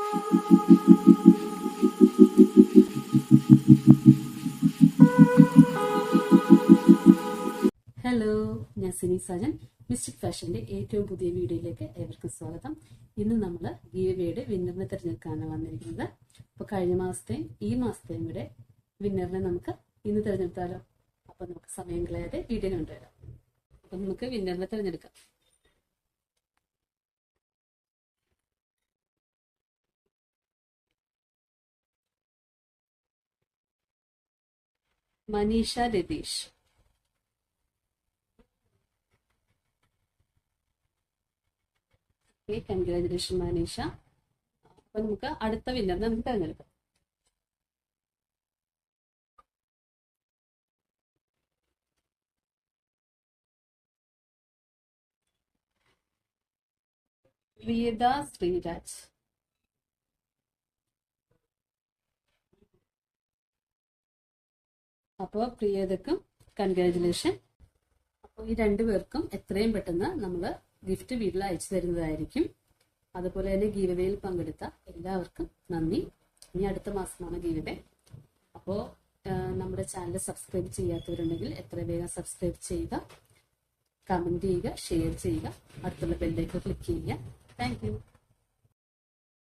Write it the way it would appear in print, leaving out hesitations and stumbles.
Hello, ഞാൻ Sini Sajan. Mystic ഫാഷന്റെ ഏറ്റവും പുതിയ വീഡിയോയിലേക്ക് ഏവർക്കും സ്വാഗതം. ഇന്ന് നമ്മൾ ഗീവയുടെ വിന്നറിനെ തിരഞ്ഞെടുക്കാനാണ് വന്നിരിക്കുന്നത്. അപ്പോൾ കഴിഞ്ഞ മാസത്തെയും ഈ മാസത്തെയും കൂടെ വിന്നറിനെ നമുക്ക് ഇന്ന് തിരഞ്ഞെടുത്താലോ? അപ്പൊ നമുക്ക് സമയം കളയാതെ വീഡിയോ കൊണ്ടുവരാം. അപ്പൊ നമുക്ക് വിന്നറിനെ തിരഞ്ഞെടുക്കാം. മനീഷ രതീഷ്. കൺഗ്രാജുലേഷൻ മനീഷ. അപ്പൊ നമുക്ക് അടുത്ത വിന്നറിനെ നമുക്ക് തിരഞ്ഞെടുക്കാം. പ്രിയത ശ്രീരാജ്. അപ്പോൾ പ്രിയതക്കും കൺഗ്രാജുലേഷൻ. അപ്പോൾ ഈ രണ്ടുപേർക്കും എത്രയും പെട്ടെന്ന് നമ്മൾ ഗിഫ്റ്റ് വീട്ടിൽ അയച്ചു തരുന്നതായിരിക്കും. അതുപോലെ തന്നെ ഗീവവേയിൽ പങ്കെടുത്ത എല്ലാവർക്കും നന്ദി. ഇനി അടുത്ത മാസമാണ് ഗീവവേ. അപ്പോൾ നമ്മുടെ ചാനൽ സബ്സ്ക്രൈബ് ചെയ്യാത്തവരുണ്ടെങ്കിൽ എത്ര വേഗം സബ്സ്ക്രൈബ് ചെയ്യുക, കമന്റ് ചെയ്യുക, ഷെയർ ചെയ്യുക, അടുത്തുള്ള ബെല്ലിലേക്ക് ക്ലിക്ക് ചെയ്യുക. Thank you.